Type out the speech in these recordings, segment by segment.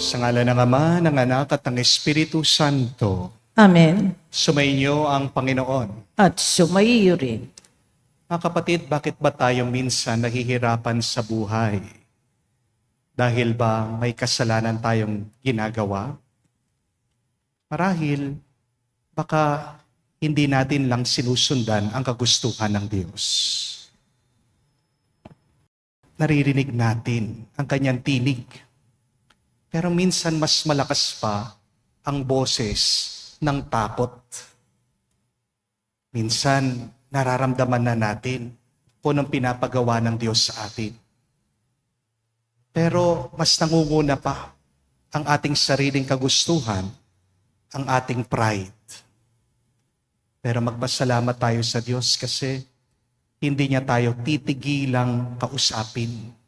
Sa ngalan ng Ama, ng Anak at ng Espiritu Santo. Amen. Sumainyo ang Panginoon. At sumaiyo rin. Mga kapatid, bakit ba tayo minsan nahihirapan sa buhay? Dahil ba may kasalanan tayong ginagawa? Marahil, baka hindi natin lang sinusundan ang kagustuhan ng Diyos. Naririnig natin ang kanyang tinig. Pero minsan mas malakas pa ang boses ng takot. Minsan nararamdaman na natin kung anong pinapagawa ng Diyos sa atin. Pero mas nangunguna pa ang ating sariling kagustuhan, ang ating pride. Pero magpasalamat tayo sa Diyos kasi hindi niya tayo titigilang kausapin.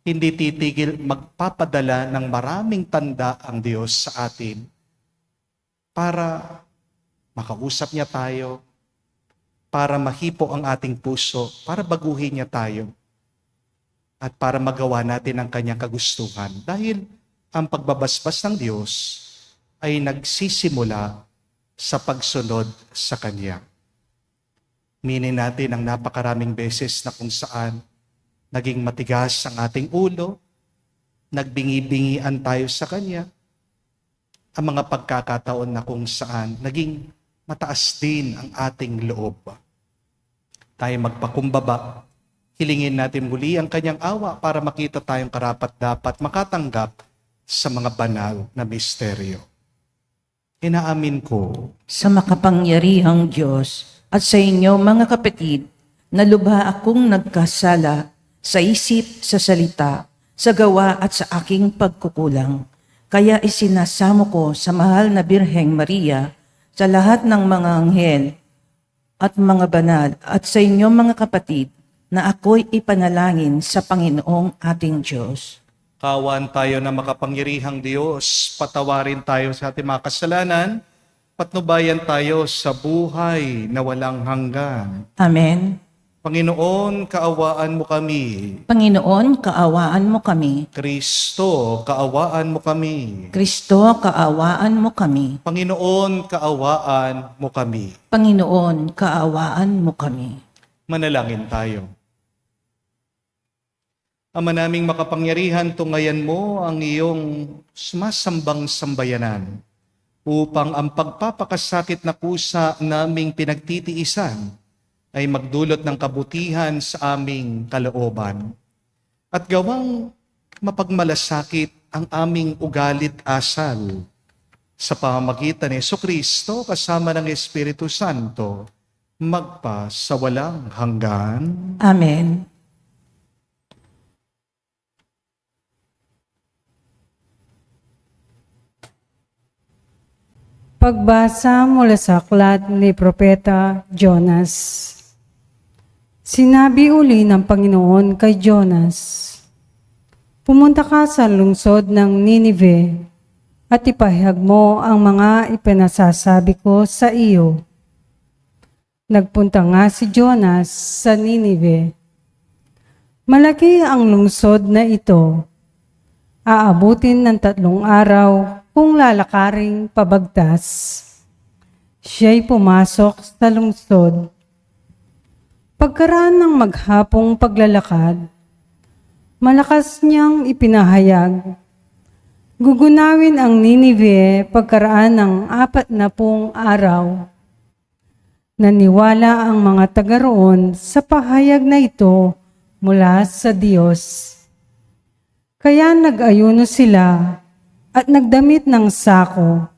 Hindi titigil magpapadala ng maraming tanda ang Diyos sa atin para makausap niya tayo, para mahipo ang ating puso, para baguhin niya tayo, at para magawa natin ang kanyang kagustuhan. Dahil ang pagbabasbas ng Diyos ay nagsisimula sa pagsunod sa Kanya. Minin natin ang napakaraming beses na kung saan naging matigas ang ating ulo, nagbingi-bingian tayo sa Kanya, ang mga pagkakataon na kung saan naging mataas din ang ating loob. Tayo magpakumbaba, hilingin natin muli ang Kanyang awa para makita tayong karapat-dapat makatanggap sa mga banal na misteryo. Inaamin ko Sa makapangyarihang Diyos at sa inyo mga kapatid, na lubha akong nagkasala sa isip, sa salita, sa gawa at sa aking pagkukulang. Kaya isinasamo ko sa mahal na Birheng Maria, sa lahat ng mga anghel at mga banal at sa inyo mga kapatid, na ako'y ipanalangin sa Panginoong ating Diyos. kawan tayo na makapangyarihang Diyos, patawarin tayo sa ating mga kasalanan, patnubayan tayo sa buhay na walang hanggan. Amen. Panginoon, kaawaan mo kami. Panginoon, kaawaan mo kami. Kristo, kaawaan mo kami. Kristo, kaawaan mo kami. Panginoon, kaawaan mo kami. Panginoon, kaawaan mo kami. Manalangin tayo. Ama naming makapangyarihan, tungayan mo ang iyong sumasambang sambayanan upang ang pagpapakasakit na kusa naming pinagtitiisan ay magdulot ng kabutihan sa aming kalooban at gawang mapagmalasakit ang aming ugalit asal sa pamamagitan ni Jesucristo kasama ng Espiritu Santo magpa sa walang hanggan. Amen. Pagbasa mula sa aklat ni Propeta Jonas. Sinabi uli ng Panginoon kay Jonas, "Pumunta ka sa lungsod ng Ninive at ipahayag mo ang mga ipinasasabi ko sa iyo." Nagpunta nga si Jonas sa Ninive. Malaki ang lungsod na ito. Aabutin ng 3 araw kung lalakaring pabagtas. Siya'y pumasok sa lungsod. Pagkaraan ng maghapong paglalakad, malakas niyang ipinahayag, gugunawin ang Ninive pagkaraan ng 40 araw. Naniwala ang mga taga roon sa pahayag na ito mula sa Diyos. Kaya nag-ayuno sila at nagdamit ng sako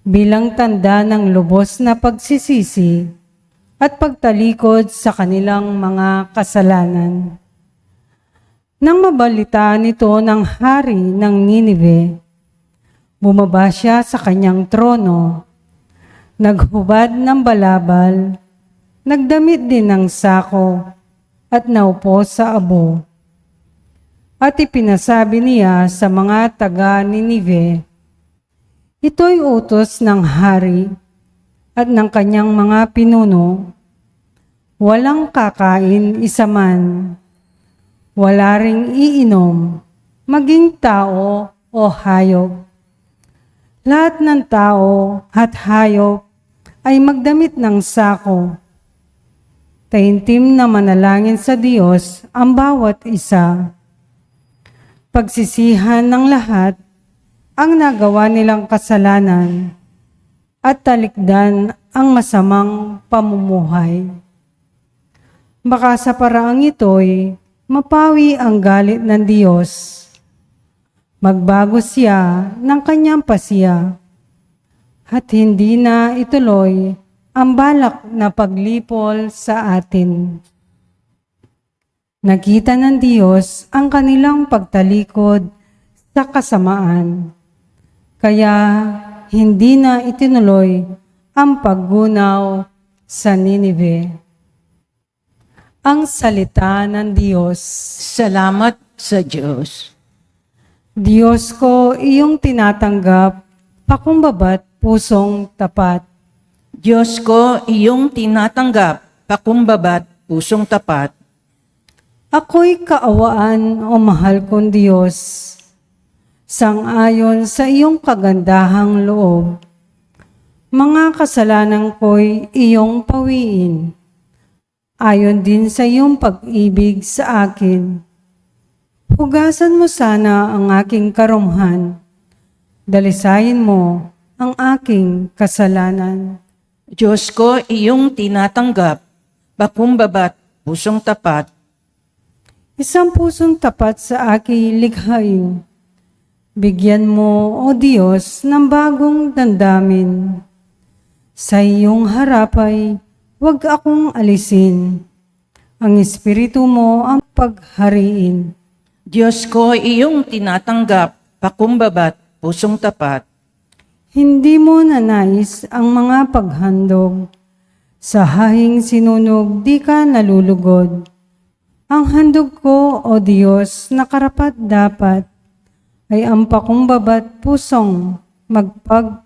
bilang tanda ng lubos na pagsisisi at pagtalikod sa kanilang mga kasalanan. Nang mabalitaan ito ng hari ng Ninive, bumaba siya sa kanyang trono, naghubad ng balabal, nagdamit din ng sako, at naupo sa abo. At ipinasabi niya sa mga taga Ninive, ito'y utos ng hari at ng kanyang mga pinuno, walang kakain isa man, wala ring iinom, maging tao o hayop. Lahat ng tao at hayop ay magdamit ng sako. Taimtim na manalangin sa Diyos ang bawat isa. Pagsisihan ng lahat ang nagawa nilang kasalanan at talikdan ang masamang pamumuhay. Baka sa paraang ito'y mapawi ang galit ng Diyos. Magbago siya ng kanyang pasya at hindi na ituloy ang balak na paglipol sa atin. Nakita ng Diyos ang kanilang pagtalikod sa kasamaan, kaya hindi na itinuloy ang paggunaw sa Ninive. Ang salita ng Diyos. Salamat sa Diyos. Diyos ko, iyong tinatanggap, pakumbabat pusong tapat. Diyos ko, iyong tinatanggap, pakumbabat, pusong tapat. Ako'y kaawaan o mahal kong Diyos, sang-ayon sa iyong kagandahang loob. Mga kasalanan ko'y iyong pawiin, ayon din sa iyong pag-ibig sa akin. Hugasan mo sana ang aking karumhan, dalisayin mo ang aking kasalanan. Diyos ko, iyong tinatanggap, pakumbabat, pusong tapat. Isang pusong tapat sa aking likhain. Bigyan mo, O Diyos, ng bagong damdamin. Sa iyong harapay, huwag akong alisin. Ang Espiritu mo ang paghariin. Diyos ko, iyong tinatanggap, pakumbabat, pusong tapat. Hindi mo nanais ang mga paghandog. Sa hahing sinunog, di ka nalulugod. Ang handog ko, O Diyos, na karapat-dapat, ay ang pakumbabat pusong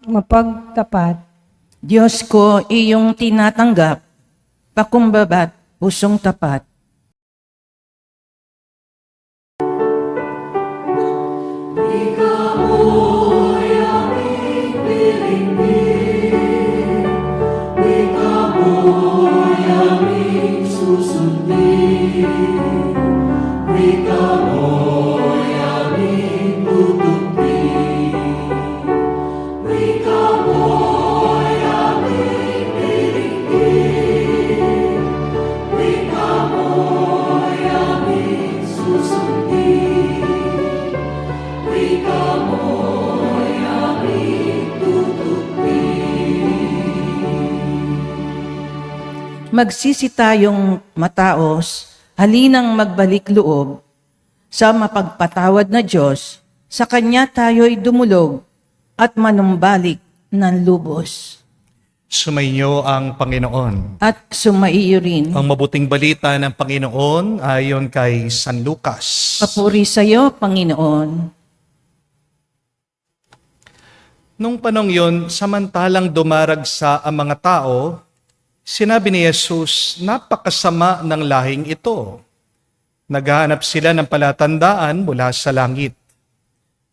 mapagtapat. Diyos ko, iyong tinatanggap, pakumbabat, pusong tapat. Magsisi tayong mataos, halinang magbalik loob, sa mapagpatawad na Diyos, sa Kanya tayo'y dumulog at manumbalik ng lubos. Sumainyo ang Panginoon. At sumaiyo rin. Ang mabuting balita ng Panginoon ayon kay San Lucas. Papuri sa iyo, Panginoon. Nung panong yon, samantalang dumaragsa ang mga tao, sinabi ni Jesus, napakasama ng lahing ito. Naghahanap sila ng palatandaan mula sa langit.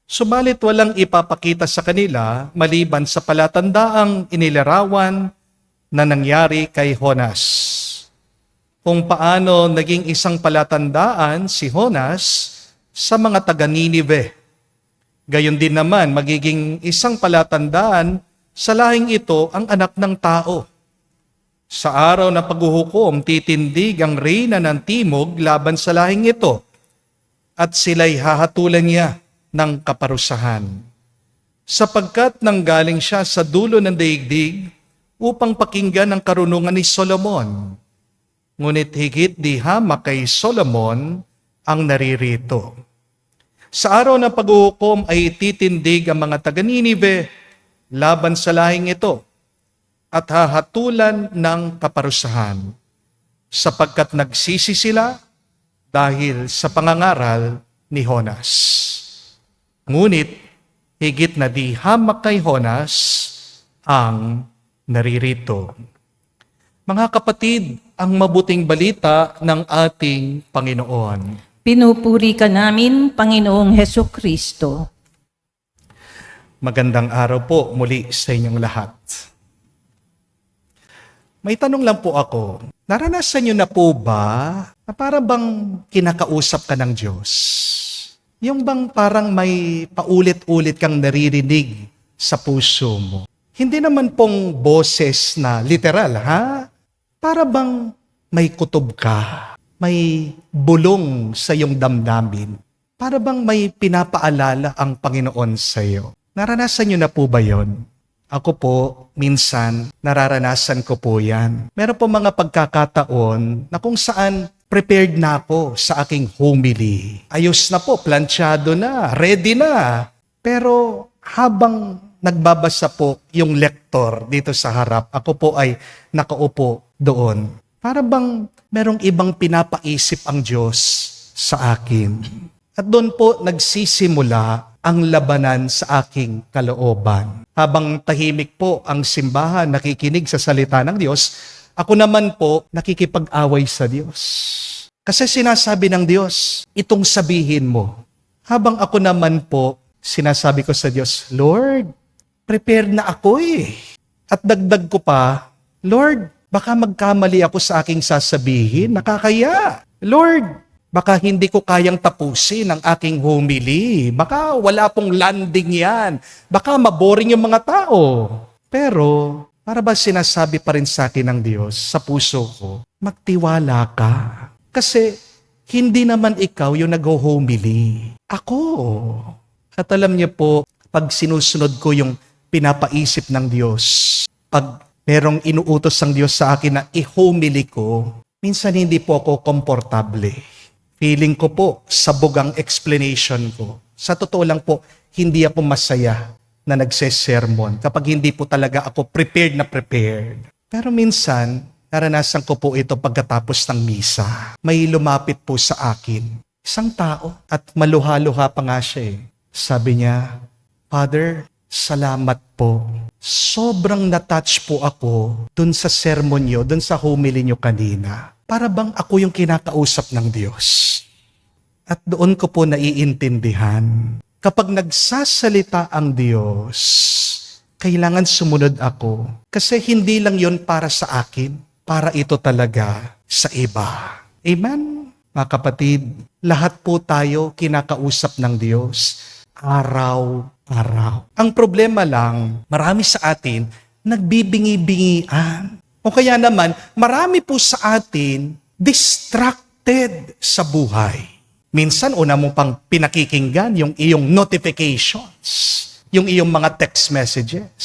Subalit walang ipapakita sa kanila maliban sa palatandaang inilarawan na nangyari kay Jonas. Kung paano naging isang palatandaan si Jonas sa mga taga Ninive. Gayon din naman magiging isang palatandaan sa lahing ito ang anak ng tao. Sa araw na paghuhukom, titindig ang reyna ng timog laban sa lahing ito, at sila'y hahatulan niya ng kaparusahan. Sapagkat nanggaling siya sa dulo ng daigdig upang pakinggan ang karunungan ni Solomon. Ngunit higit di hamak kay Solomon ang naririto. Sa araw ng paghuhukom ay titindig ang mga taga-Ninive laban sa lahing ito at hahatulan ng kaparusahan, sapagkat nagsisi sila dahil sa pangangaral ni Honas. Ngunit higit na di hamak kay Honas ang naririto. Mga kapatid, ang mabuting balita ng ating Panginoon. Pinupuri ka namin, Panginoong Heso Kristo. Magandang araw po muli sa inyong lahat. May tanong lang po ako. Naranasan niyo na po ba na para bang kinakausap ka ng Diyos? Yung bang parang may paulit-ulit kang naririnig sa puso mo? Hindi naman pong boses na literal, ha? Para bang may kutob ka, may bulong sa iyong damdamin. Para bang may pinapaalala ang Panginoon sa iyo. Naranasan niyo na po ba yon? Ako po, minsan, nararanasan ko po yan. Meron po mga pagkakataon na kung saan prepared na ako sa aking homily. Ayos na po, planchado na, ready na. Pero habang nagbabasa po yung lektor dito sa harap, ako po ay nakaupo doon. Para bang merong ibang pinapaisip ang Diyos sa akin. At doon po nagsisimula ang labanan sa aking kalooban. Habang tahimik po ang simbahan, nakikinig sa salita ng Diyos, ako naman po nakikipag-away sa Diyos. Kasi sinasabi ng Diyos, itong sabihin mo. Habang ako naman po, sinasabi ko sa Diyos, Lord, prepare na ako eh. At dagdag ko pa, Lord, baka magkamali ako sa aking sasabihin, nakakaya. Lord, baka hindi ko kayang tapusin ang aking homily. Baka wala pong landing yan. Baka maboring yung mga tao. Pero, para ba sinasabi pa rin sa akin ng Diyos, sa puso ko, magtiwala ka. Kasi, hindi naman ikaw yung nag-homily. Ako. At alam niyo po, pag sinusunod ko yung pinapaisip ng Diyos, pag merong inuutos ng Diyos sa akin na i-homily ko, minsan hindi po ako komportable. Feeling ko po, sabog ang explanation ko. Sa totoo lang po, hindi ako masaya na nagsesermon kapag hindi po talaga ako prepared na prepared. Pero minsan, naranasan ko po ito pagkatapos ng misa. May lumapit po sa akin, isang tao, at maluha-luha pa nga siya eh. Sabi niya, Father, salamat po. Sobrang na-touch po ako dun sa sermon niyo, dun sa homily niyo kanina. Para bang ako yung kinakausap ng Diyos. At doon ko po naiintindihan. Kapag nagsasalita ang Diyos, kailangan sumunod ako. Kasi hindi lang yon para sa akin, para ito talaga sa iba. Amen? Mga kapatid, lahat po tayo kinakausap ng Diyos araw-araw. Ang problema lang, marami sa atin nagbibingi-bingian. O kaya naman, marami po sa atin distracted sa buhay. Minsan, una mo pang pinakikinggan yung iyong notifications, yung iyong mga text messages.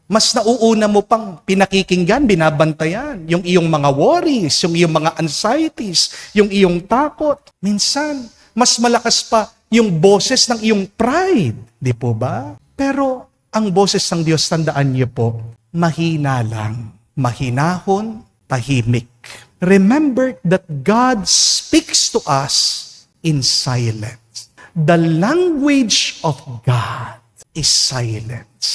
Mas nauuna mo pang pinakikinggan, binabantayan, yung iyong mga worries, yung iyong mga anxieties, yung iyong takot. Minsan, mas malakas pa yung boses ng iyong pride. Di po ba? Pero, ang boses ng Diyos, tandaan niyo po, mahina lang. Mahinahon, tahimik. Remember that God speaks to us in silence. The language of God is silence.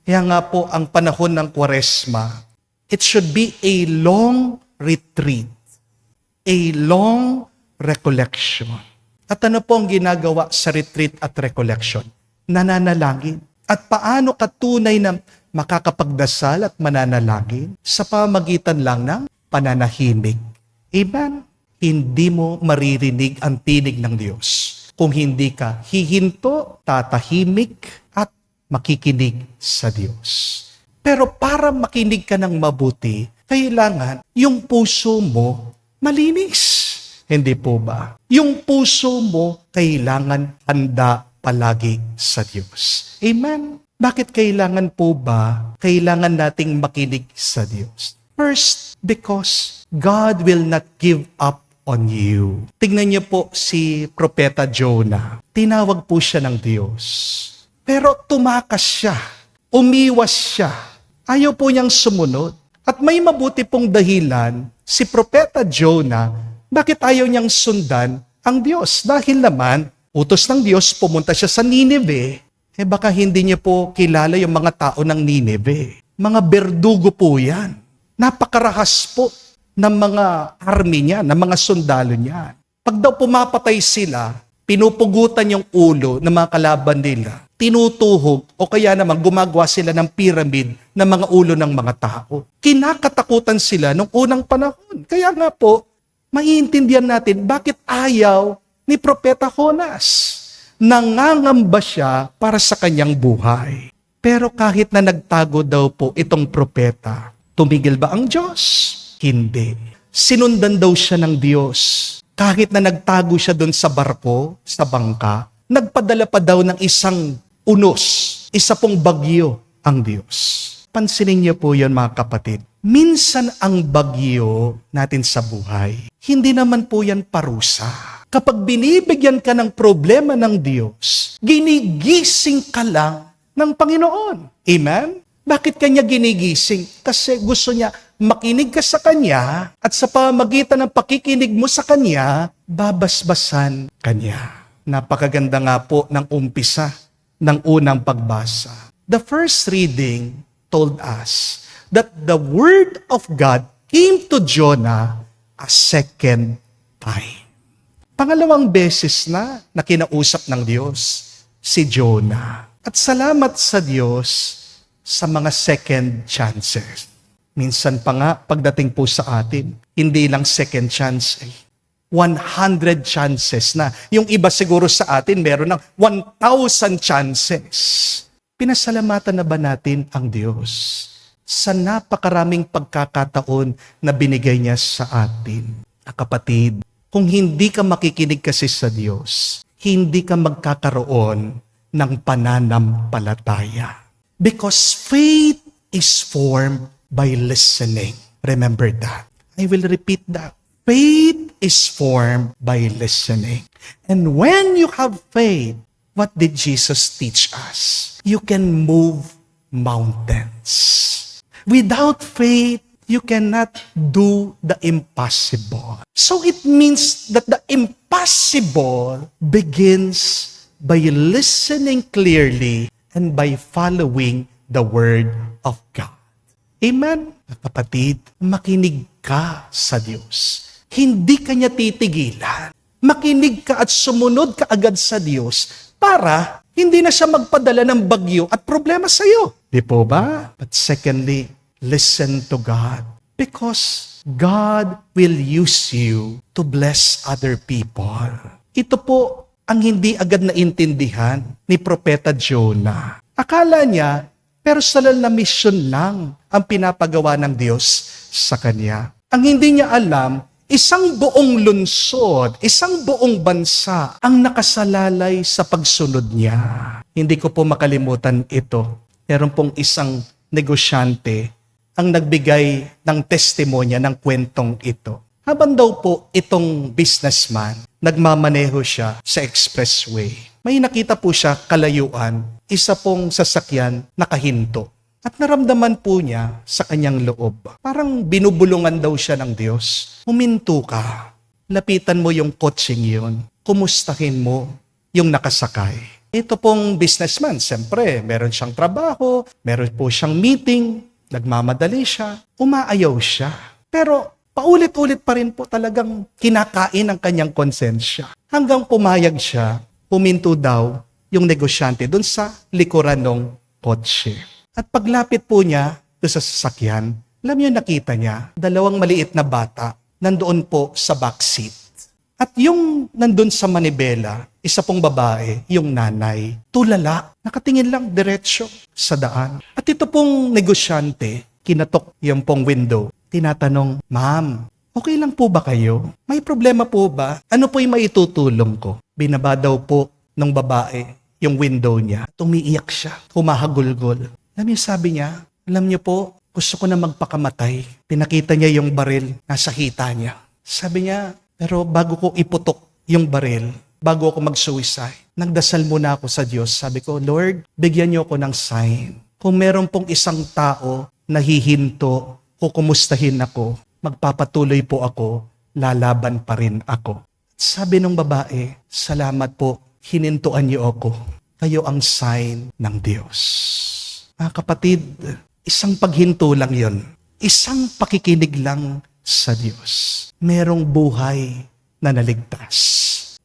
Kaya nga po, ang panahon ng Kwaresma, it should be a long retreat, a long recollection. At ano po ang ginagawa sa retreat at recollection? Nananalangin. At paano ka tunay na makakapagdasal at mananalangin? Sa pamagitan lang ng pananahimik. Amen? Hindi mo maririnig ang tinig ng Diyos kung hindi ka hihinto, tatahimik, at makikinig sa Diyos. Pero para makinig ka ng mabuti, kailangan yung puso mo malinis. Hindi po ba? Yung puso mo kailangan handa palagi sa Diyos. Amen? Bakit kailangan po ba? Kailangan nating makinig sa Diyos. First, because God will not give up on you. Tingnan niyo po si Propeta Jonah. Tinawag po siya ng Diyos. Pero tumakas siya. Umiwas siya. Ayaw po niyang sumunod. At may mabuti pong dahilan, si Propeta Jonah, bakit ayaw niyang sundan ang Diyos? Dahil naman, utos ng Diyos, pumunta siya sa Nineveh. Baka hindi niya po kilala yung mga tao ng Nineveh. Mga berdugo po yan. Napakarahas po ng mga army niya, ng mga sundalo niya. Pag daw pumapatay sila, pinupugutan yung ulo ng mga kalaban nila. Tinutuhog o kaya naman gumagawa sila ng pyramid ng mga ulo ng mga tao. Kinakatakutan sila nung unang panahon. Kaya nga po, maiintindihan natin bakit ayaw ni Propeta Jonas. Nangangamba siya para sa kanyang buhay. Pero kahit na nagtago daw po itong propeta, tumigil ba ang Diyos? Hindi. Sinundan daw siya ng Diyos. Kahit na nagtago siya doon sa barko, sa bangka, nagpadala pa daw ng isang unos, isa pong bagyo ang Diyos. Pansinin niyo po yun mga kapatid. Minsan ang bagyo natin sa buhay, hindi naman po yan parusa. Kapag binibigyan ka ng problema ng Diyos, ginigising ka lang ng Panginoon. Amen? Bakit kanya ginigising? Kasi gusto niya makinig ka sa Kanya at sa pamamagitan ng pakikinig mo sa Kanya, babasbasan Kanya. Napakaganda nga po ng umpisa ng unang pagbasa. The first reading told us that the word of God came to Jonah a second time. Pangalawang beses na kinausap ng Diyos si Jonah. At salamat sa Diyos sa mga second chances. Minsan pa nga, pagdating po sa atin, hindi lang second chance, 100 chances na. Yung iba siguro sa atin, meron ng 1,000 chances. Pinasalamatan na ba natin ang Diyos sa napakaraming pagkakataon na binigay niya sa atin? Kapatid, kung hindi ka makikinig kasi sa Diyos, hindi ka magkakaroon ng pananampalataya. Because faith is formed by listening. Remember that. I will repeat that. Faith is formed by listening. And when you have faith, what did Jesus teach us? You can move mountains. Without faith, you cannot do the impossible. So it means that the impossible begins by listening clearly and by following the Word of God. Amen? Kapatid, makinig ka sa Diyos. Hindi ka niya titigilan. Makinig ka at sumunod ka agad sa Diyos para hindi na siya magpadala ng bagyo at problema sa iyo. Di po ba? But secondly, listen to God. Because God will use you to bless other people. Ito po ang hindi agad naintindihan ni Propeta Jonah. Akala niya, personal na mission lang ang pinapagawa ng Diyos sa kanya. Ang hindi niya alam, isang buong lungsod, isang buong bansa ang nakasalalay sa pagsunod niya. Hindi ko po makalimutan ito. Meron pong isang negosyante ang nagbigay ng testimonya ng kwentong ito. Habang daw po itong businessman, nagmamaneho siya sa expressway. May nakita po siya kalayuan, isa pong sasakyan nakahinto. At naramdaman po niya sa kanyang loob. Parang binubulungan daw siya ng Diyos. Huminto ka. Lapitan mo yung coaching yun. Kumustahin mo yung nakasakay. Ito pong businessman, siyempre, meron siyang trabaho, meron po siyang meeting, nagmamadali siya, umaayaw siya. Pero paulit-ulit pa rin po talagang kinakain ang kanyang konsensya. Hanggang pumayag siya, huminto daw yung negosyante doon sa likuran ng kotse. At paglapit po niya doon sa sasakyan, alam niyo nakita niya, dalawang maliit na bata nandoon po sa backseat. At yung nandun sa manibela, isa pong babae, yung nanay, tulala, nakatingin lang diretsyo sa daan. At ito pong negosyante, kinatok yung pong window. tinatanong, Ma'am, okay lang po ba kayo? May problema po ba? Ano po yung maitutulong ko? Binaba daw po ng babae yung window niya. Tumiiyak siya, humahagulgol. Alam niyo, sabi niya, alam niyo po, gusto ko na magpakamatay. Pinakita niya yung baril, nasa hita niya. Sabi niya, pero bago ko iputok yung baril, bago ako mag-suicide, nagdasal muna ako sa Diyos. Sabi ko, Lord, bigyan niyo ako ng sign. Kung meron pong isang tao na hihinto, kukumustahin ako, magpapatuloy po ako, lalaban pa rin ako. Sabi ng babae, salamat po, hinintuan niyo ako. Kayo ang sign ng Diyos. Mga kapatid, isang paghinto lang yon. Isang pakikinig lang sa Diyos. Merong buhay na naligtas.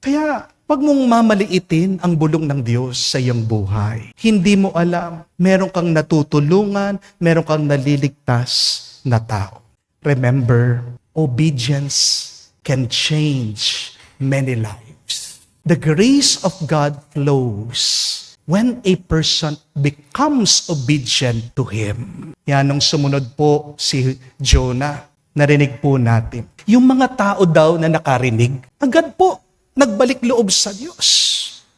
Kaya, wag mong mamaliitin ang bulong ng Diyos sa iyong buhay. Hindi mo alam, meron kang natutulungan, meron kang naliligtas na tao. Remember, obedience can change many lives. The grace of God flows when a person becomes obedient to Him. Yan nung sumunod po si Jonah, narinig po natin. Yung mga tao daw na nakarinig, agad po nagbalik loob sa Diyos.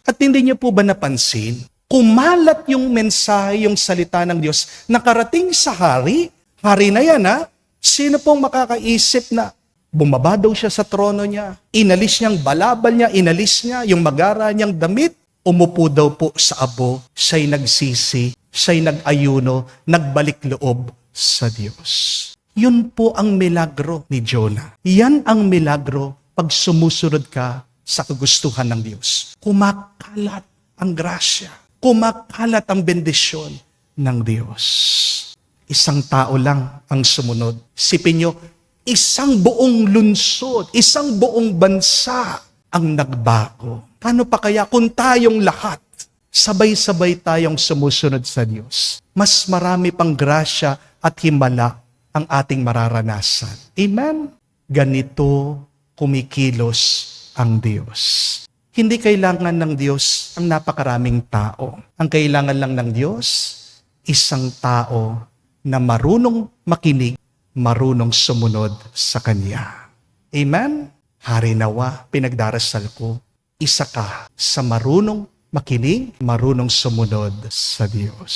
At hindi niyo po ba napansin? Kumalat yung mensahe, yung salita ng Diyos, nakarating sa hari. Hari na yan, ha? Sino pong makakaisip na bumaba daw siya sa trono niya, inalis niyang balabal niya, inalis niya yung magara niyang damit, umupo daw po sa abo, siya'y nagsisi, siya'y nag-ayuno, nagbalik loob sa Diyos. Yun po ang milagro ni Jonah. Yan ang milagro pag sumusunod ka sa kagustuhan ng Diyos. Kumakalat ang grasya. Kumakalat ang bendisyon ng Diyos. Isang tao lang ang sumunod. Sipin nyo, isang buong lungsod, isang buong bansa ang nagbago. Paano pa kaya kung tayong lahat, sabay-sabay tayong sumusunod sa Diyos? Mas marami pang grasya at himala ang ating mararanasan. Amen? Ganito kumikilos ang Diyos. Hindi kailangan ng Diyos ang napakaraming tao. Ang kailangan lang ng Diyos, isang tao na marunong makinig, marunong sumunod sa Kanya. Amen? Hari nawa, pinagdarasal ko, isa ka sa marunong makinig, marunong sumunod sa Diyos.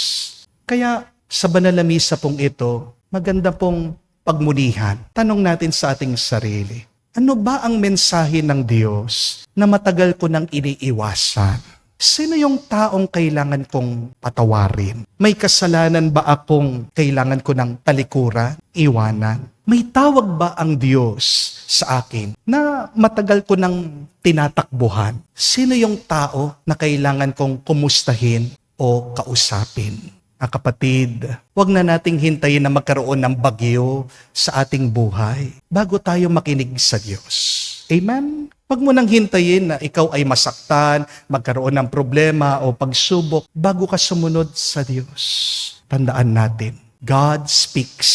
Kaya sa banal na misa pong ito, maganda pong pagmunihan. Tanong natin sa ating sarili, ano ba ang mensahe ng Diyos na matagal ko nang iniiwasan? Sino yung taong kailangan kong patawarin? May kasalanan ba akong kailangan ko ng talikuran, iwanan? May tawag ba ang Diyos sa akin na matagal ko nang tinatakbuhan? Sino yung tao na kailangan kong kumustahin o kausapin? Kapatid, huwag na nating hintayin na magkaroon ng bagyo sa ating buhay bago tayo makinig sa Diyos. Amen? Huwag mo nang hintayin na ikaw ay masaktan, magkaroon ng problema o pagsubok bago ka sumunod sa Diyos. Tandaan natin, God speaks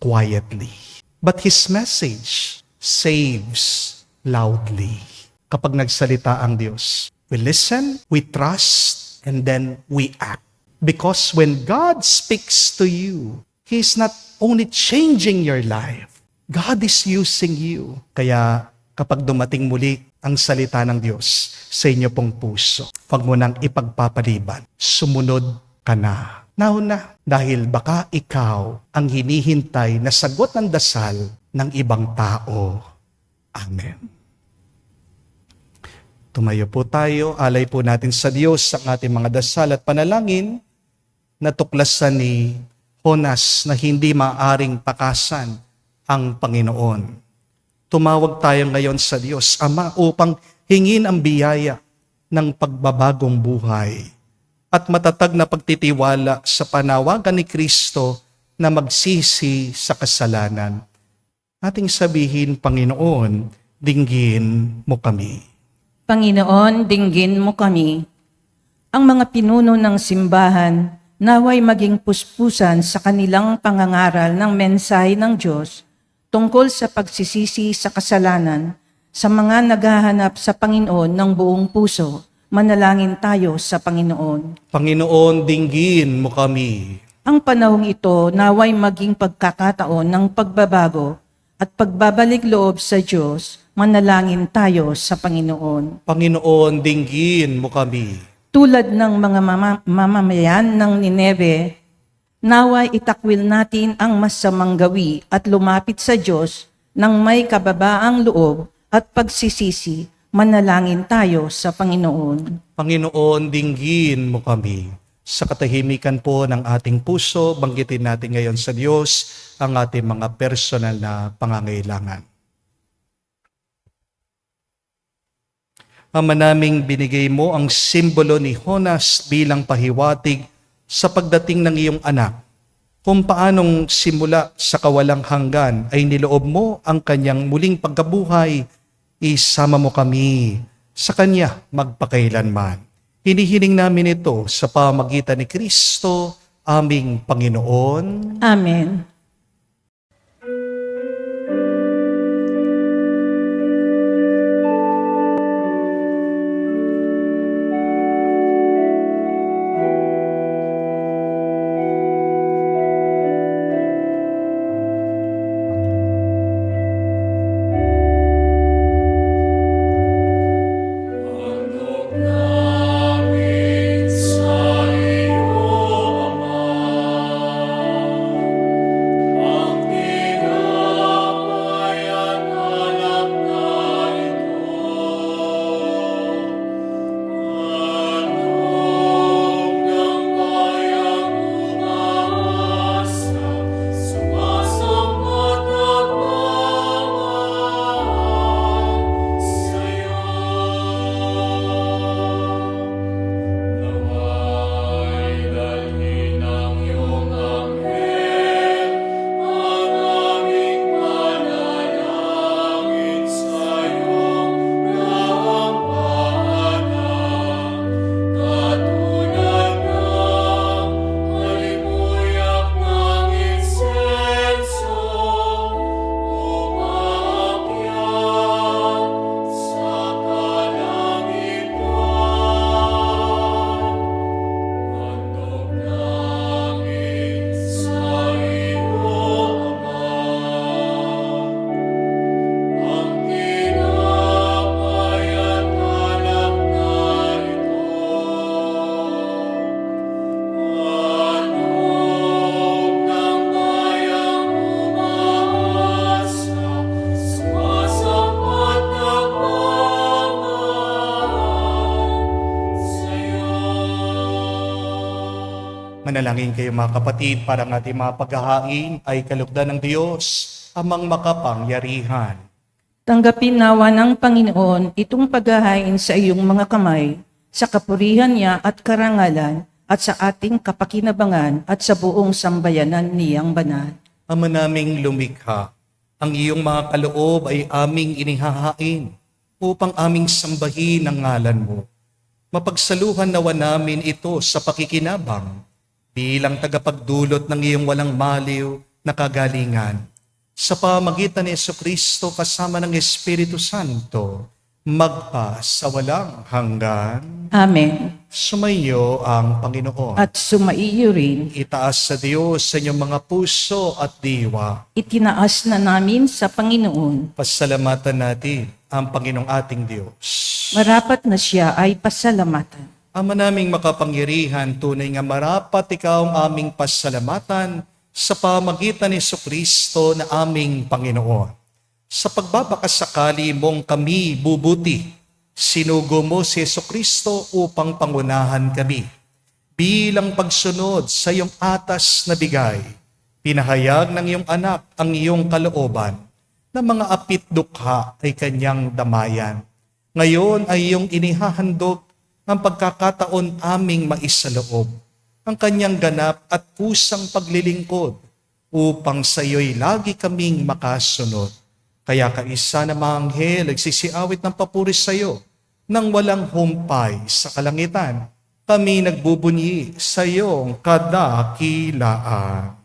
quietly, but His message saves loudly. Kapag nagsalita ang Diyos, we listen, we trust, and then we act. Because when God speaks to you, He is not only changing your life, God is using you. Kaya kapag dumating muli ang salita ng Diyos sa inyo pong puso, huwag mo nang ipagpapaliban. Sumunod ka na. Nauna, dahil baka ikaw ang hinihintay na sagot ng dasal ng ibang tao. Amen. Tumayo po tayo, alay po natin sa Diyos ang ating mga dasal at panalangin. Natuklasan ni Jonas na hindi maaring takasan ang Panginoon. Tumawag tayo ngayon sa Diyos, Ama, upang hingin ang biyaya ng pagbabagong buhay at matatag na pagtitiwala sa panawagan ni Kristo na magsisi sa kasalanan. Ating sabihin, Panginoon, dinggin mo kami. Panginoon, dinggin mo kami. Ang mga pinuno ng simbahan, naway maging puspusan sa kanilang pangangaral ng mensahe ng Diyos tungkol sa pagsisisi sa kasalanan sa mga naghahanap sa Panginoon ng buong puso. Manalangin tayo sa Panginoon. Panginoon, dinggin mo kami. Ang panahong ito naway maging pagkakataon ng pagbabago at pagbabalik loob sa Diyos. Manalangin tayo sa Panginoon. Panginoon, dinggin mo kami. Tulad ng mga mamamayan ng Nineve, naway itakwil natin ang masamang gawi at lumapit sa Diyos ng may kababaang loob at pagsisisi. Manalangin tayo sa Panginoon. Panginoon, dinggin mo kami. Sa katahimikan po ng ating puso, banggitin natin ngayon sa Diyos ang ating mga personal na pangangailangan. Ama naming binigay mo ang simbolo ni Jonas bilang pahiwatig sa pagdating ng iyong anak. Kung paanong simula sa kawalang hanggan ay niloob mo ang kanyang muling pagkabuhay, isama mo kami sa kanya magpakailanman. Hinihiling namin ito sa pamamagitan ni Kristo, aming Panginoon. Amen. Manalangin kayo mga kapatid para ang ating mga paghahain ay kalugdan ng Diyos, amang makapangyarihan. Tanggapin nawa ng Panginoon itong paghahain sa iyong mga kamay, sa kapurihan niya at karangalan, at sa ating kapakinabangan at sa buong sambayanan niyang banal. Ama naming lumikha, ang iyong mga kaloob ay aming inihahain upang aming sambahin ang ngalan mo. Mapagsaluhan nawa namin ito sa pakikinabang bilang tagapagdulot ng iyong walang maliw na kagalingan. Sa pamagitan ni Jesucristo kasama ng Espiritu Santo, magpa sa walang hanggan. Amen. Sumayo ang Panginoon. At sumaiyo rin, Itaas sa Diyos sa inyong mga puso at diwa. itinaas na namin sa Panginoon. Pasalamatan natin ang Panginoong ating Diyos. Marapat na siya ay pasalamatan. Ama naming makapangyarihan, tunay nga marapat ikaw ang aming pasalamatan sa pamagitan ni Jesucristo na aming Panginoon. Sa pagbabakasakali mong kami bubuti, sinugo mo si Jesucristo upang pangunahan kami. Bilang pagsunod sa iyong atas na bigay, pinahayag ng iyong anak ang iyong kalooban na mga apit dukha ay kanyang damayan. Ngayon ay iyong inihahandog ang pagkakataon aming maisaloob, ang kanyang ganap at pusang paglilingkod upang sa iyo'y lagi kaming makasunod. Kaya kaisa na mga anghel nagsisiawit ng papuri sa iyo nang walang humpay sa kalangitan. Kami nagbubunyi sa iyong kadakilaan.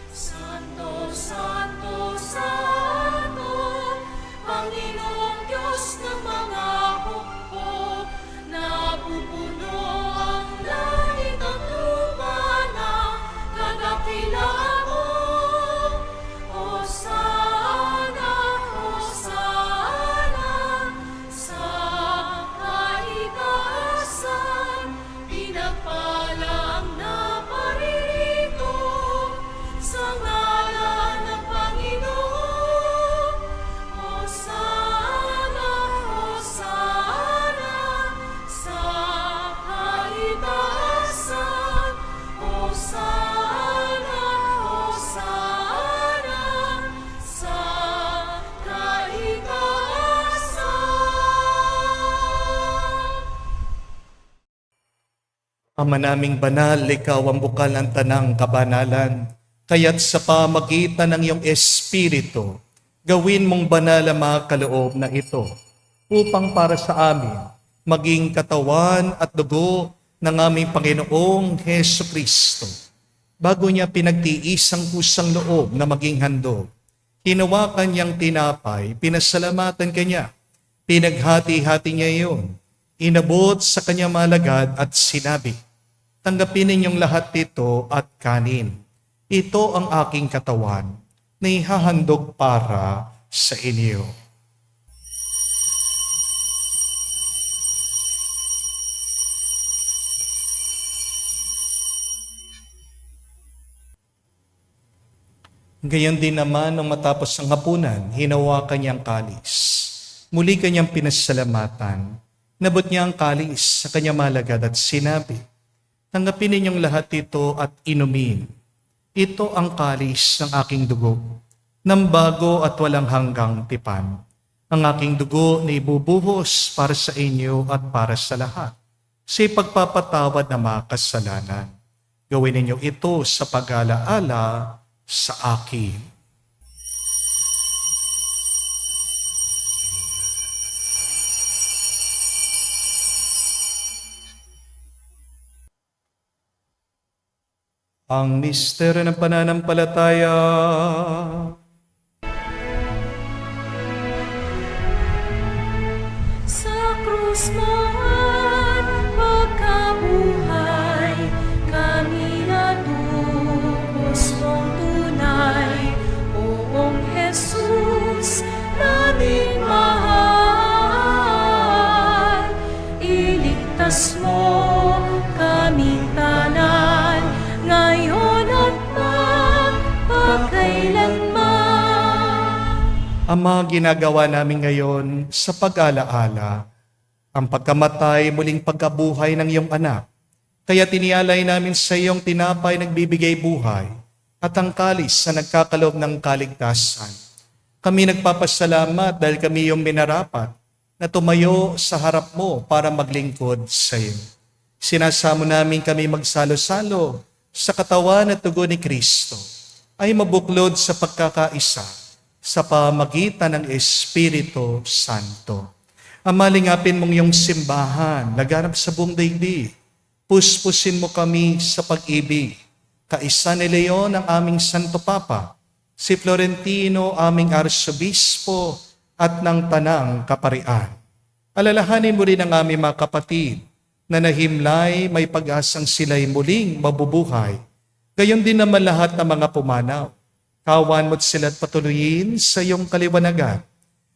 Santo, Santo, Santo, Panginoong Diyos Ama naming banal, ikaw ang bukal ng tanang kabanalan. Kaya't sa pamagitan ng iyong Espiritu, gawin mong banal ang mga kaloob na ito upang para sa amin maging katawan at dugo ng aming Panginoong Heso Kristo. Bago niya pinagtiis ang kusang loob na maging handog, hinawakan niyang tinapay, pinasalamatan kanya, pinaghati-hati niya iyon, inabot sa kanyang malagad at sinabi, tanggapin ninyong lahat ito at kanin. Ito ang aking katawan na ihahandog para sa inyo. Gayon din naman nang matapos ang hapunan, hinawakan niya ang kalis. Muli kanyang pinasalamatan. Nabot niya ang kalis sa kanyang malagad at sinabi, tanggapin ninyong lahat ito at inumin. Ito ang kalis ng aking dugo, ng bago at walang hanggang tipan. Ang aking dugo na ibubuhos para sa inyo at para sa lahat, sa ipagpapatawad ng mga kasalanan. Gawin ninyo ito sa pag-alaala sa akin. Ang misteryo ng pananampalataya. Sa krus mo at pagkabuhay, kami natubos mong tunay. Oong Jesus, naming mahal, iligtas mo kaming tanan, ngayon at magpakailanman. Ama, ginagawa namin ngayon sa pag-alaala ang pagkamatay muling pagkabuhay ng iyong anak. Kaya tinialay namin sa iyong tinapay nagbibigay buhay at ang kalis na nagkakaloob ng kaligtasan. Kami nagpapasalamat dahil kami iyong minarapat na tumayo sa harap mo para maglingkod sa iyo. Sinasamo namin kami magsalo-salo sa katawan at dugo ni Kristo ay mabuklod sa pagkakaisa sa pamagitan ng Espiritu Santo. Amalingapin mong iyong simbahan, laganap sa buong daigdig. Puspusin mo kami sa pag-ibig. Kaisa ni Leon ang aming Santo Papa, si Florentino aming Arsobispo at ng Tanang Kaparian. Alalahanin mo rin ang aming mga kapatid na nahimlay, may pag-asang sila'y muling mabubuhay. Gayon din naman lahat ng mga pumanaw. Kawan mo't sila't patuloyin sa iyong kaliwanagan.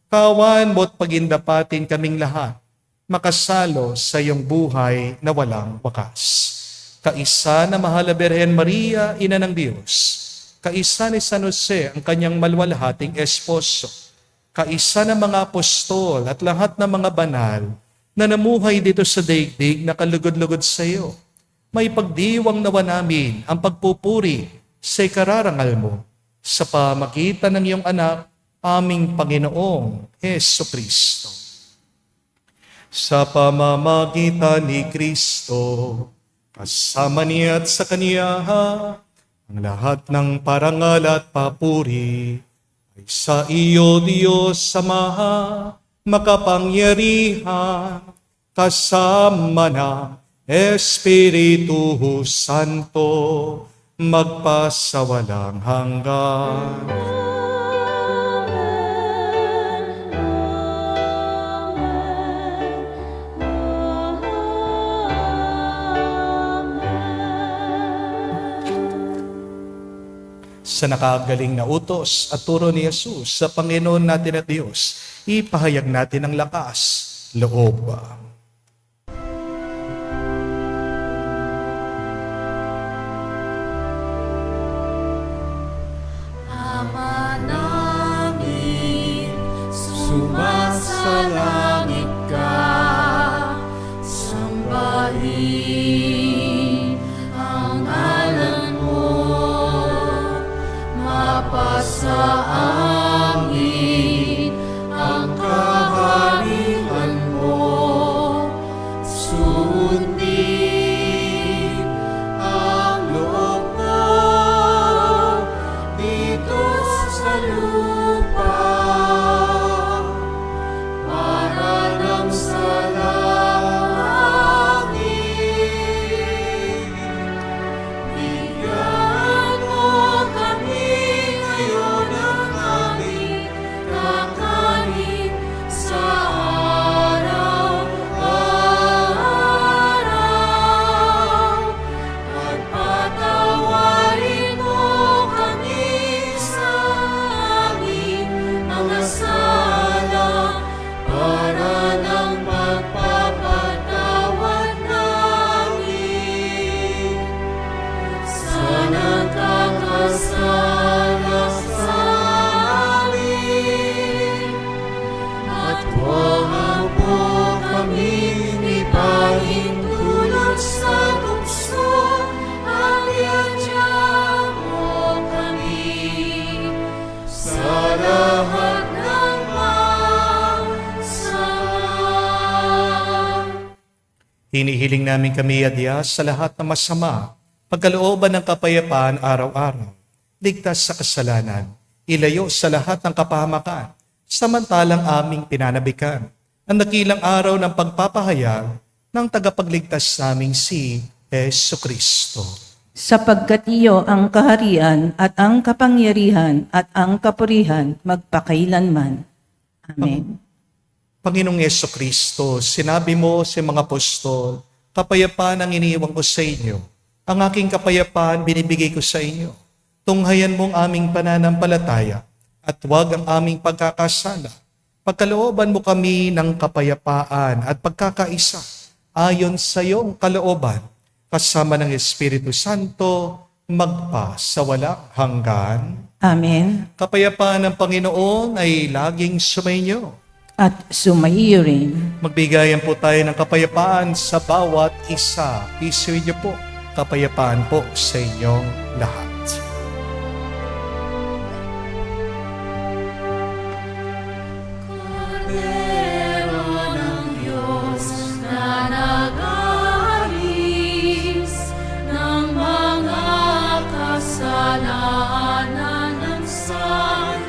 Kawan mo't pagindapatin kaming lahat, makasalo sa iyong buhay na walang wakas. Kaisa na mahal na Birhen Maria, Ina ng Diyos. Kaisa ni San Jose, ang kanyang malwalhating esposo. Kaisa ng mga apostol at lahat ng mga banal na namuhay dito sa daigdig na kalugod-lugod sa iyo. May pagdiwang nawa namin ang pagpupuri sa ikararangal mo sa pamagitan ng iyong anak, aming Panginoong Heso Kristo. Sa pamamagitan ni Kristo, kasama niya at sa Kaniya, ang lahat ng parangal at papuri ay sa iyo, Diyos Ama, makapangyarihan, kasama ng Espiritu Santo, magpasawalang hanggan. Sa nakagaling na utos at turo ni Jesus sa Panginoon natin at Diyos, ipahayag natin ang lakas, loob. Ama namin, sumasalangit ka, sambahin ang ngalan mo, mapasa angin ang kaharian mo, Hinihiling namin kami, Adya, sa lahat ng masama, pagkalooban ng kapayapaan araw-araw, ligtas sa kasalanan, ilayo sa lahat ng kapahamakan, samantalang aming pinanabikan ang dakilang araw ng pagpapahayag ng tagapagligtas naming si Jesucristo. Sapagkat iyo ang kaharian at ang kapangyarihan at ang kapurihan magpakailanman. Amen. Panginoong Jesucristo, sinabi mo sa mga apostol, kapayapaan ang iniiwan ko sa inyo. Ang aking kapayapaan binibigay ko sa inyo. Tunghayan mo ang aming pananampalataya at huwag ang aming pagkakasala. Pagkalooban mo kami ng kapayapaan at pagkakaisa ayon sa iyong kalooban, kasama ng Espiritu Santo, magpa sa walang hanggan. Amen. Kapayapaan ng Panginoon ay laging sumainyo. At sumaiyo rin. Magbigayan po tayo ng kapayapaan sa bawat isa. Isuin niyo po, kapayapaan po sa inyong lahat. Cordero ng Diyos na nag-aalis ng mga kasalanan ng sanlibutan,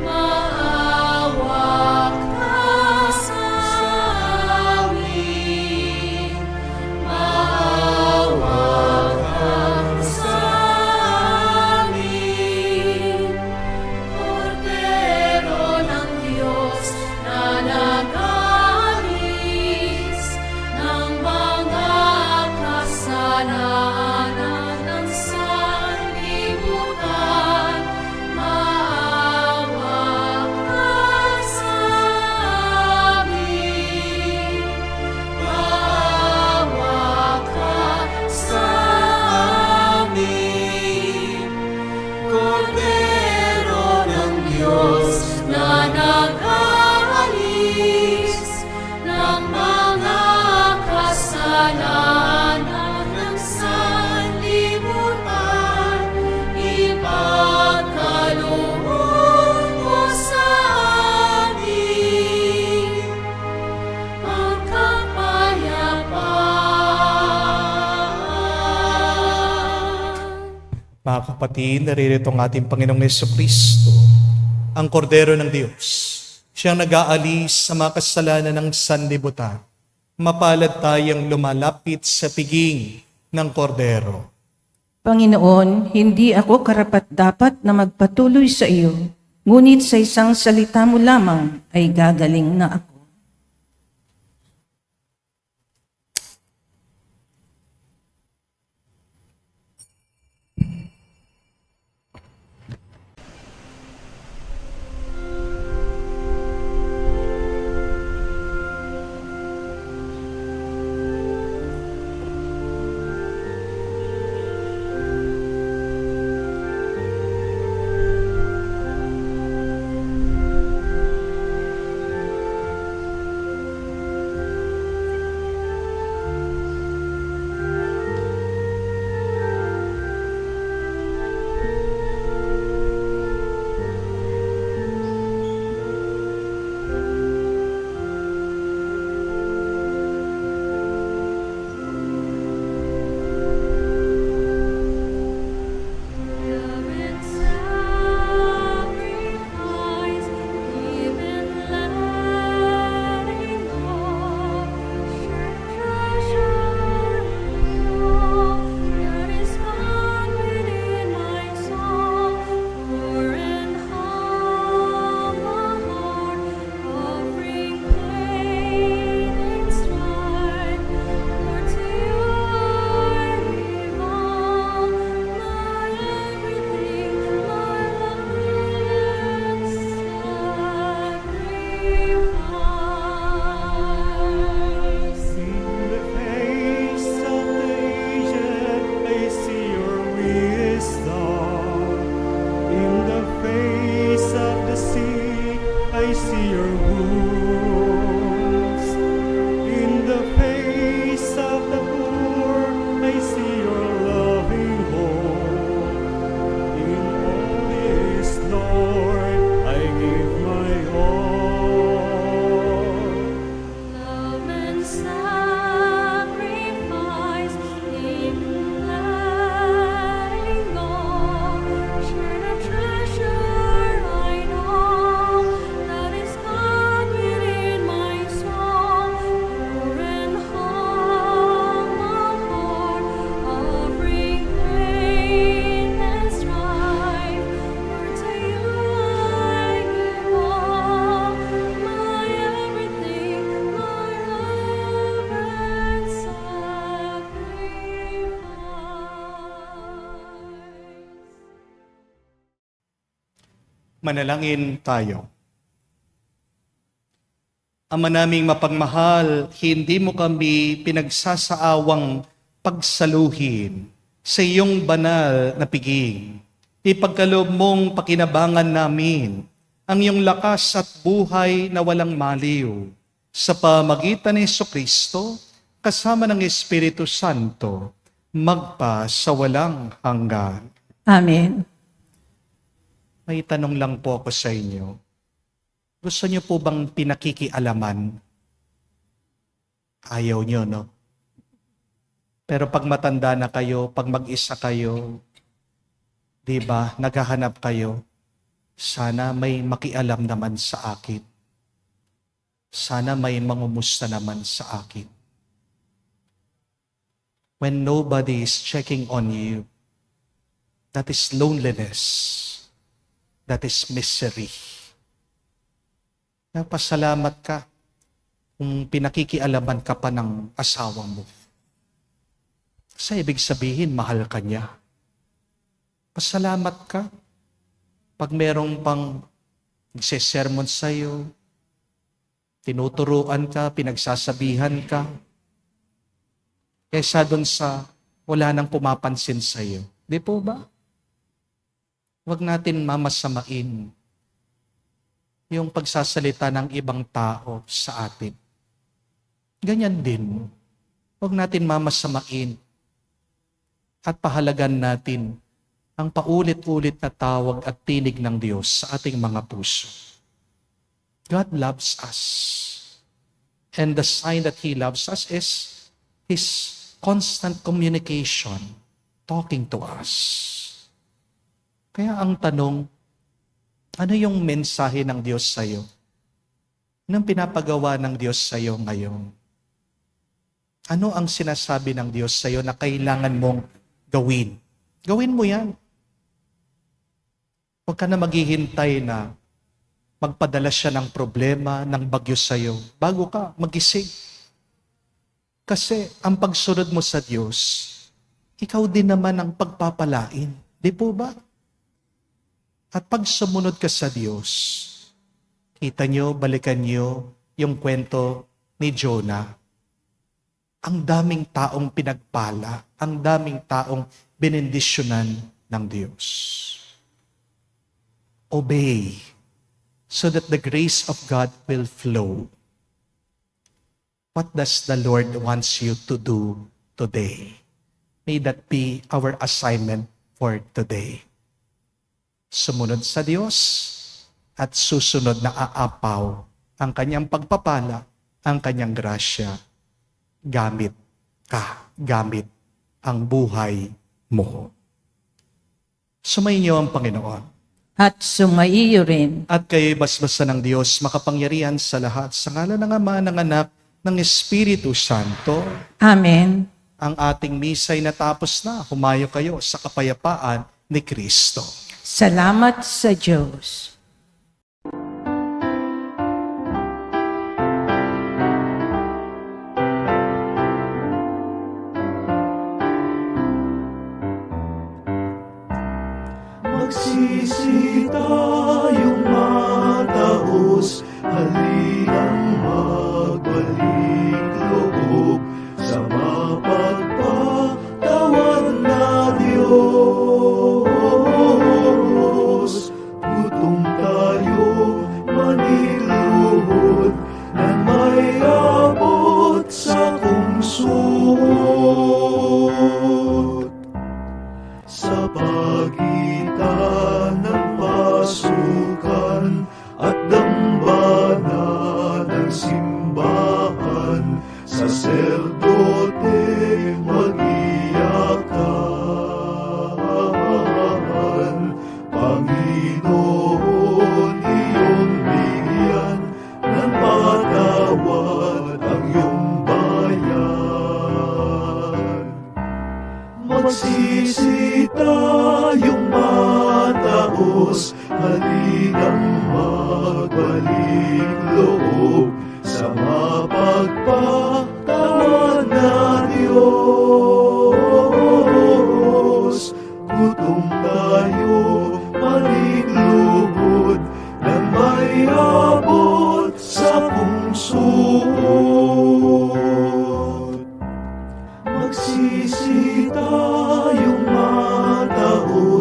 maawa ka sa amin. Maawa ka sa amin. Cordero ng Diyos na nag-aalis ng mga kasalanan ng sanlibutan, maawa ka sa amin. Maawa ka sa amin. Cordero ng Diyos na nag-aalis ng mga kasalanan ng sanlibutan, ipagkaloob mo sa amin ang kapayapaan. Mga kapatid, naririto ang ating Panginoong Jesucristo, ang Kordero ng Diyos. Siyang nag-aalis sa mga kasalanan ng sanlibutan. Mapalad tayong lumalapit sa piging ng Kordero. Panginoon, hindi ako karapat-dapat na magpatuloy sa iyo, ngunit sa isang salita mo lamang ay gagaling na ako. Love and Manalangin tayo. Ama naming mapagmahal, hindi mo kami pinagsasaawang pagsaluhin sa iyong banal na piging. Ipagkaloob mong pakinabangan namin ang iyong lakas at buhay na walang maliw sa pamagitan ni Jesucristo kasama ng Espiritu Santo magpa sa walang hanggan. Amen. May tanong lang po ako sa inyo. Gusto niyo po bang pinakikialaman? Ayaw niyo, no? Pero pag matanda na kayo, pag mag-isa kayo, di ba, naghahanap kayo, sana may makialam naman sa akin. Sana may mangumusta naman sa akin. When nobody is checking on you, that is loneliness. That is misery. Napasalamat ka kung pinakikialaman ka pa ng asawa mo. Sa ibig sabihin, mahal ka niya. Pasalamat ka pag merong pang nagsesermon sa'yo, tinuturuan ka, pinagsasabihan ka, kaysa doon sa wala nang pumapansin sa'yo. Di po ba? Huwag natin mamasamain yung pagsasalita ng ibang tao sa atin. Ganyan din. Huwag natin mamasamain at pahalagan natin ang paulit-ulit na tawag at tinig ng Diyos sa ating mga puso. God loves us. And the sign that He loves us is His constant communication, talking to us. Kaya ang tanong, ano yung mensahe ng Diyos sa'yo? Anong pinapagawa ng Diyos sa'yo ngayon? Ano ang sinasabi ng Diyos sa'yo na kailangan mong gawin? Gawin mo yan. Huwag ka na maghihintay na magpadala siya ng problema, ng bagyo sa'yo, bago ka magising. Kasi ang pagsunod mo sa Diyos, ikaw din naman ang pagpapalain. Di po ba? At pag sumunod ka sa Diyos, kita nyo, balikan nyo yung kwento ni Jonah. Ang daming taong pinagpala, ang daming taong benendisyonan ng Diyos. Obey so that the grace of God will flow. What does the Lord wants you to do today? May that be our assignment for today. Sumunod sa Diyos at susunod na aapaw ang kanyang pagpapala, ang kanyang grasya. Gamit ka, gamit ang buhay mo. Sumainyo ang Panginoon. At sumaiyo rin. At kayo'y basbasan ng Diyos, makapangyarihan sa lahat, sa ngalan ng Ama, ng Anak, ng Espiritu Santo. Amen. Ang ating misa'y natapos na. Humayo kayo sa kapayapaan ni Kristo. Salamat sa Diyos. Magsisi tayong mataos, halinang magbalik loob sa mapagpatawad na Diyos. Gutom tayo maniluhod na may abot sa kungsod. Sa pagitan ng pasukan at dambana ng simbahan, saserdote mag-iyakan. Panginoon, iyong bigyan ng patawad ang iyong bayan. Magsisi tayong mataos, halinang magbalik loob sa mapagpatawad na Diyos. Gutom tayo, maligluhod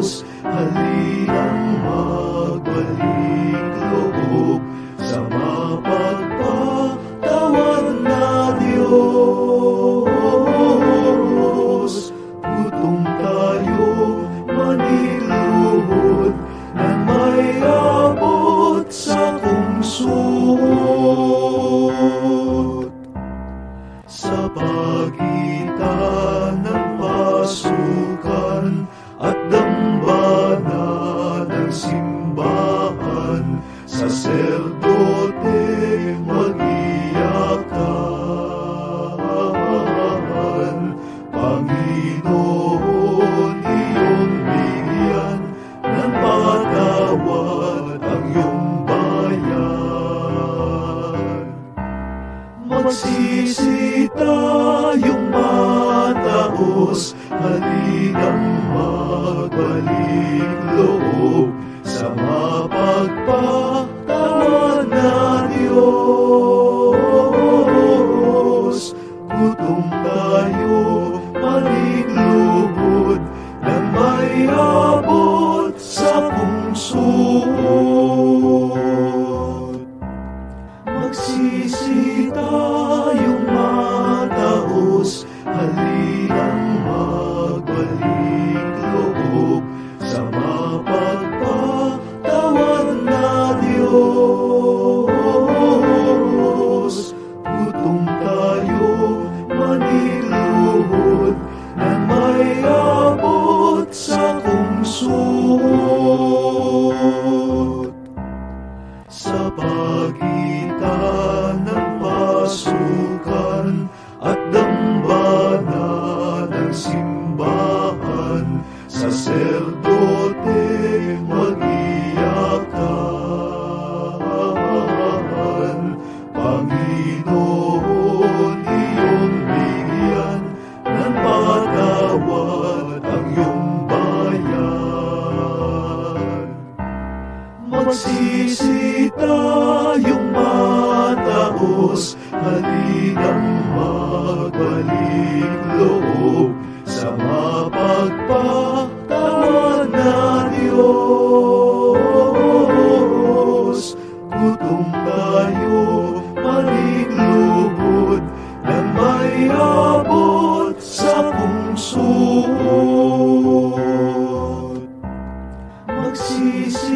Diyos, halinang magbalik loob sa mapagpatawad na Diyos. Gutom tayo, maniluhod, na may abot sa kungsod. Sa pagitan ng pasukan at dambana ng simbahan, saserdote mag-iyakan. Panginoon, iyong bigyan ng patawad ang iyong bayan. Magsisi tayong mataos, halinang magbalik loob sa mapagpatawad na Diyos. Gutom tayo, maligluhod, nang may abot sa pungsod. Magsisi tayong mataos, halinang magbalik loob sa mapagpatawad na Diyos. Gutom tayo, maniluhod, na may abot sa kungsod. Sa pagitan ng pasukan at dambana ng simbahan, saserdote mag-iyakan. Panginoon, iyong bigyan ng patawad ang iyong bayan. Magsisi tayong mataos, halinang magbalik loob sa mapagpatawad na Diyos. Gutom tayo, maligluhod, nang may abot sa pungsod. Magsisi